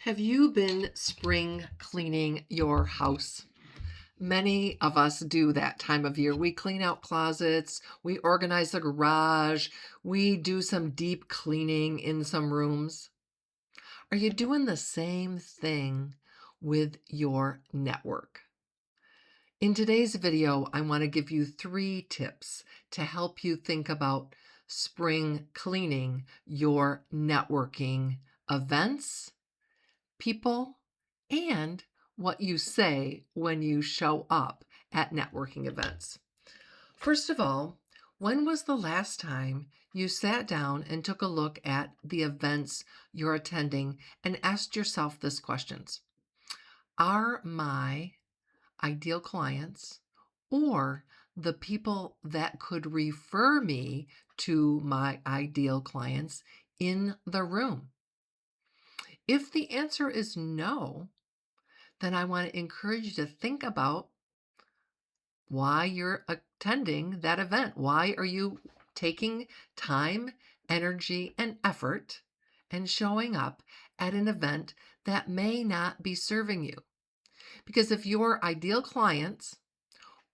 Have you been spring cleaning your house? Many of us do that time of year. We clean out closets, we organize the garage, we do some deep cleaning in some rooms. Are you doing the same thing with your network? In today's video, I want to give you 3 tips to help you think about spring cleaning your networking events, people, and what you say when you show up at networking events. First of all, when was the last time you sat down and took a look at the events you're attending and asked yourself this questions? Are my ideal clients or the people that could refer me to my ideal clients in the room? If the answer is no, then I want to encourage you to think about why you're attending that event. Why are you taking time, energy, and effort and showing up at an event that may not be serving you? Because if your ideal clients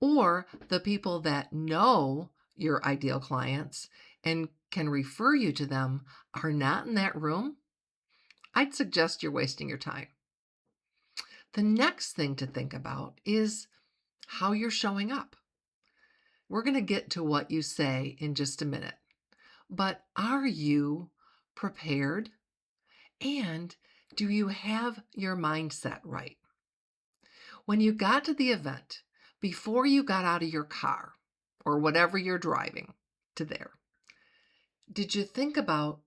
or the people that know your ideal clients and can refer you to them are not in that room, I'd suggest you're wasting your time. The next thing to think about is how you're showing up. We're going to get to what you say in just a minute. But are you prepared? And do you have your mindset right? When you got to the event, before you got out of your car or whatever you're driving to there, did you think about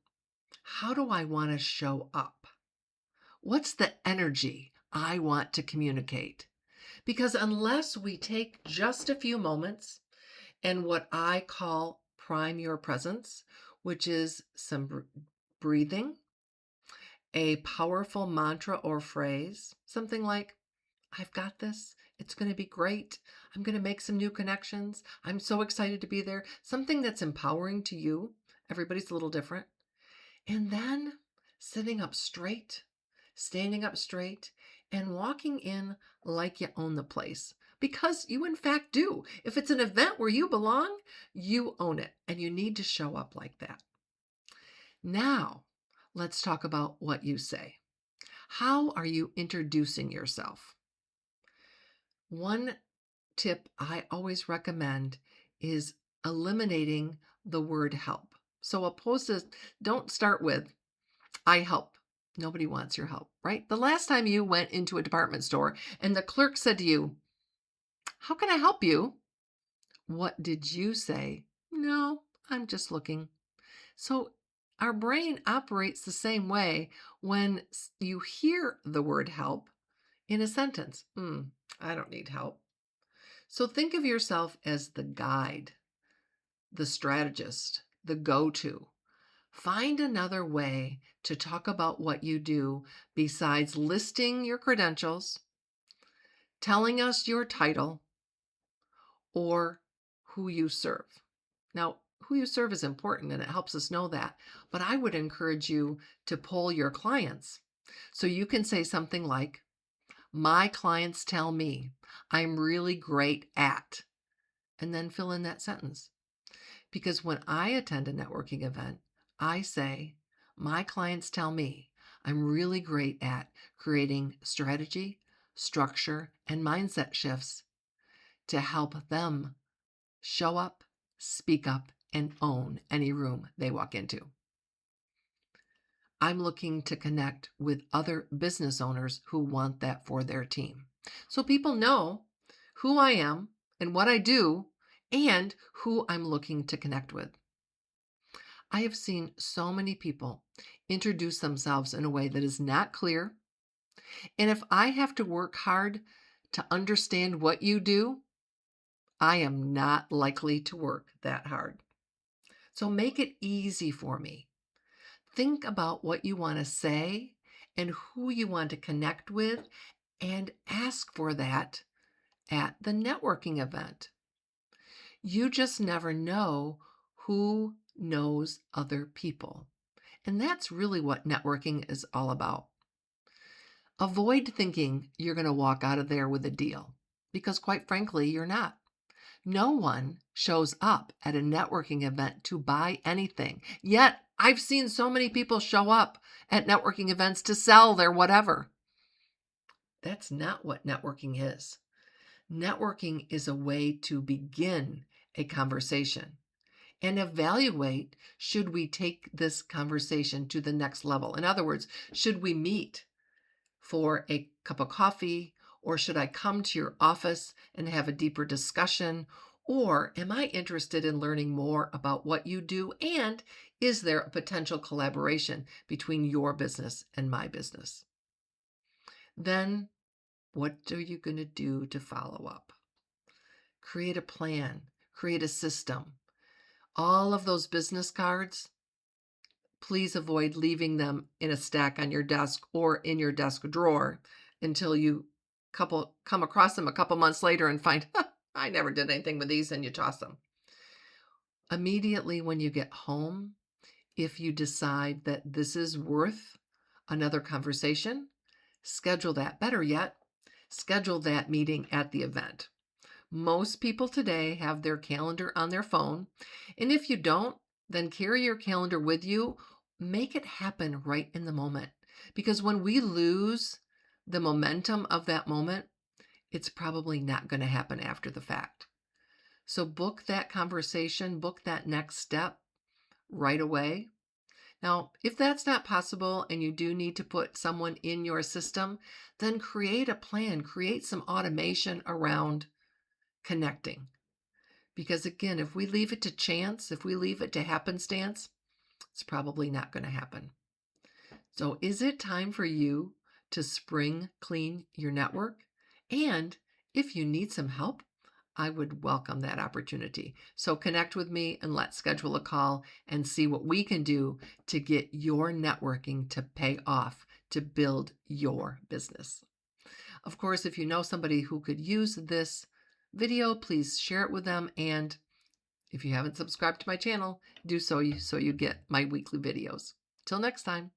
how do I want to show up? What's the energy I want to communicate? Because unless we take just a few moments and what I call prime your presence, which is some breathing, a powerful mantra or phrase, something like, I've got this. It's going to be great. I'm going to make some new connections. I'm so excited to be there. Something that's empowering to you. Everybody's a little different. And then sitting up straight, standing up straight, and walking in like you own the place. Because you, in fact, do. If it's an event where you belong, you own it, and you need to show up like that. Now, let's talk about what you say. How are you introducing yourself? One tip I always recommend is eliminating the word help. So opposed to, don't start with, I help. Nobody wants your help, right? The last time you went into a department store and the clerk said to you, how can I help you? What did you say? No, I'm just looking. So our brain operates the same way when you hear the word help in a sentence. I don't need help. So think of yourself as the guide, the strategist, the go-to. Find another way to talk about what you do besides listing your credentials, telling us your title, or who you serve. Now, who you serve is important and it helps us know that, but I would encourage you to poll your clients. So you can say something like, my clients tell me I'm really great at, and then fill in that sentence. Because when I attend a networking event, I say, my clients tell me I'm really great at creating strategy, structure, and mindset shifts to help them show up, speak up, and own any room they walk into. I'm looking to connect with other business owners who want that for their team. So people know who I am and what I do and who I'm looking to connect with. I have seen so many people introduce themselves in a way that is not clear. And if I have to work hard to understand what you do, I am not likely to work that hard. So make it easy for me. Think about what you want to say and who you want to connect with, and ask for that at the networking event. You just never know who knows other people. And that's really what networking is all about. Avoid thinking you're going to walk out of there with a deal because, quite frankly, you're not. No one shows up at a networking event to buy anything. Yet, I've seen so many people show up at networking events to sell their whatever. That's not what networking is. Networking is a way to begin a conversation and evaluate, should we take this conversation to the next level? In other words, should we meet for a cup of coffee, or should I come to your office and have a deeper discussion? Or am I interested in learning more about what you do? And is there a potential collaboration between your business and my business? Then what are you going to do to follow up? Create a plan, create a system. All of those business cards, please avoid leaving them in a stack on your desk or in your desk drawer until you come across them a couple months later and find, I never did anything with these, and you toss them. Immediately when you get home, if you decide that this is worth another conversation, schedule that. Better yet, schedule that meeting at the event. Most people today have their calendar on their phone. And if you don't, then carry your calendar with you. Make it happen right in the moment. Because when we lose the momentum of that moment, it's probably not going to happen after the fact. So book that conversation, book that next step right away. Now, if that's not possible and you do need to put someone in your system, then create a plan, create some automation around connecting. Because again, if we leave it to chance, if we leave it to happenstance, it's probably not going to happen. So is it time for you to spring clean your network? And if you need some help, I would welcome that opportunity. So connect with me and let's schedule a call and see what we can do to get your networking to pay off, to build your business. Of course, if you know somebody who could use this video, please share it with them. And if you haven't subscribed to my channel, do so you get my weekly videos. Till next time.